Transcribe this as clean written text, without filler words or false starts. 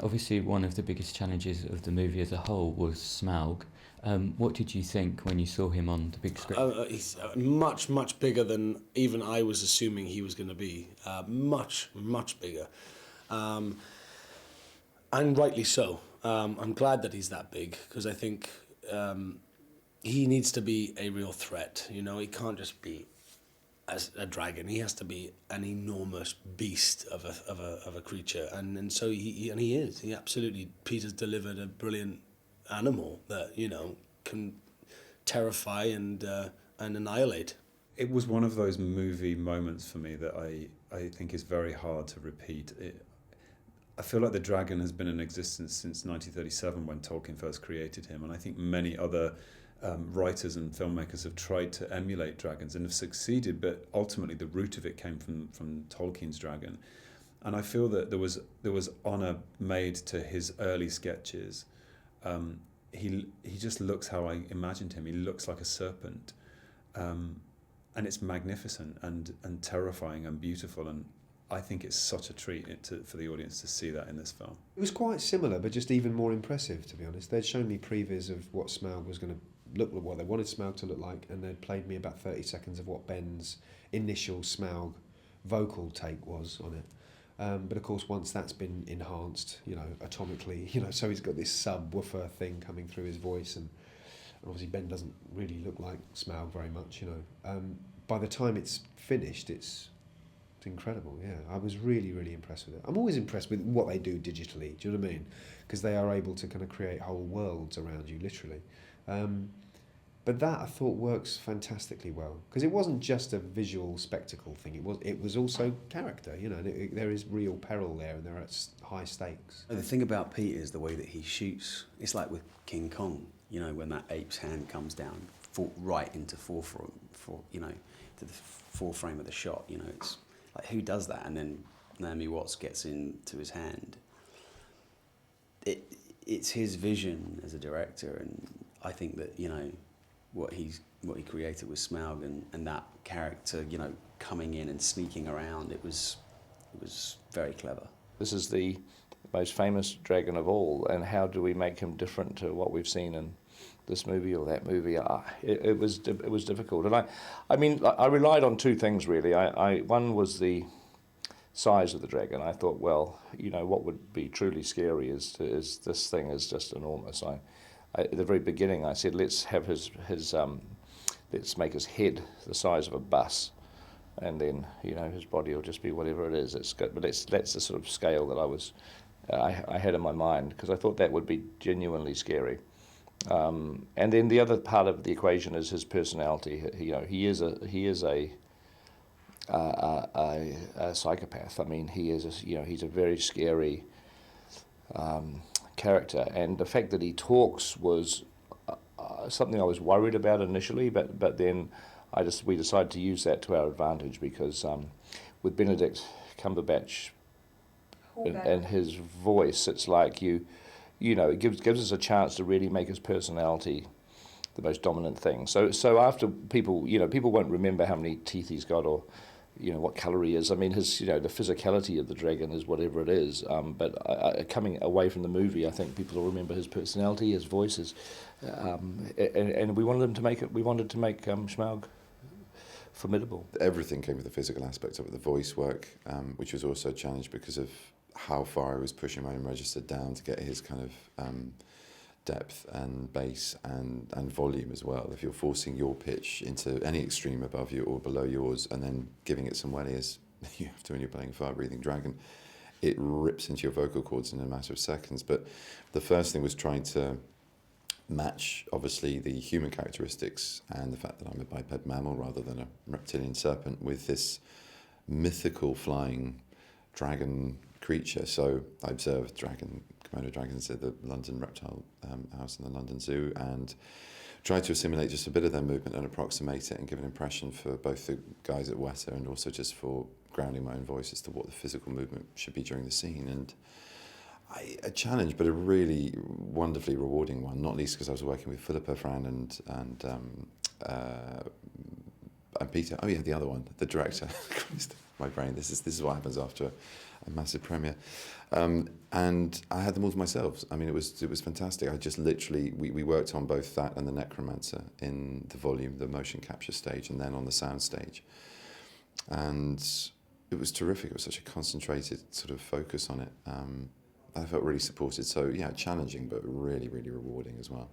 Obviously, one of the biggest challenges of the movie as a whole was Smaug. What did you think when you saw him on the big screen? He's much, much bigger than even I was assuming he was going to be. Much, much bigger. And rightly so. I'm glad that he's that big, because I think he needs to be a real threat. You know, he can't just be as a dragon. He has to be an enormous beast of a creature, and so he is. He absolutely, Peter's delivered a brilliant animal that can terrify and annihilate. It was one of those movie moments for me that I think is very hard to repeat. I feel like the dragon has been in existence since 1937 when Tolkien first created him, and I think many other writers and filmmakers have tried to emulate dragons and have succeeded, but ultimately the root of it came from Tolkien's dragon. And I feel that there was honour made to his early sketches. He just looks how I imagined him. He looks like a serpent, and it's magnificent and terrifying and beautiful, and I think it's such a treat for the audience to see that in this film. It was quite similar, but just even more impressive, to be honest. They'd shown me previews of what Smaug was going to look like, what they wanted Smaug to look like, and they'd played me about 30 seconds of what Ben's initial Smaug vocal take was on it. But of course, once that's been enhanced, atomically, so he's got this subwoofer thing coming through his voice, and obviously Ben doesn't really look like Smaug very much, By the time it's finished, it's incredible. Yeah, I was really, really impressed with it. I'm always impressed with what they do digitally. Do you know what I mean? Because they are able to kind of create whole worlds around you, literally. But that I thought works fantastically well, because it wasn't just a visual spectacle thing. It was also character. There is real peril there, and there are high stakes. The thing about Pete is the way that he shoots. It's like with King Kong. When that ape's hand comes down right into to the full frame of the shot. It's like, who does that? And then Naomi Watts gets into his hand. It's his vision as a director, and I think that what he created with Smaug and that character coming in and sneaking around, it was very clever. This is the most famous dragon of all, and how do we make him different to what we've seen in this movie or that movie? It was difficult, and I relied on two things really. One was the size of the dragon. I thought, well, what would be truly scary is this thing is just enormous. At the very beginning, I said, let's have let's make his head the size of a bus, and then his body will just be whatever it is. It's good, but that's the sort of scale that I had in my mind, because I thought that would be genuinely scary. And then the other part of the equation is his personality. He is a psychopath. I mean, he's a very scary character, and the fact that he talks was something I was worried about initially, but then we decided to use that to our advantage, because with Benedict Cumberbatch and his voice, it's like it gives us a chance to really make his personality the most dominant thing. So after people won't remember how many teeth he's got or what colour he is. I mean, his the physicality of the dragon is whatever it is. But coming away from the movie, I think people will remember his personality, his voices, and we wanted to make Smaug formidable. Everything came with the physical aspect of it, the voice work, which was also challenged because of how far I was pushing my own register down to get his kind of depth and bass and volume as well. If you're forcing your pitch into any extreme above you or below yours and then giving it some welly, as you have to when you're playing a fire-breathing dragon, it rips into your vocal cords in a matter of seconds. But the first thing was trying to match, obviously, the human characteristics and the fact that I'm a biped mammal rather than a reptilian serpent with this mythical flying dragon creature. So I observed Komodo dragons at the London Reptile House in the London Zoo and tried to assimilate just a bit of their movement and approximate it and give an impression for both the guys at Weta and also just for grounding my own voice as to what the physical movement should be during the scene. And a challenge, but a really wonderfully rewarding one, not least because I was working with Philippa Fran and and Peter. Oh yeah, the other one, the director. Christ, my brain. This is what happens after a massive premiere. And I had them all to myself. I mean, it was fantastic. I just literally we worked on both that and the Necromancer in the volume, the motion capture stage, and then on the sound stage. And it was terrific. It was such a concentrated sort of focus on it. I felt really supported. So yeah, challenging, but really, really rewarding as well.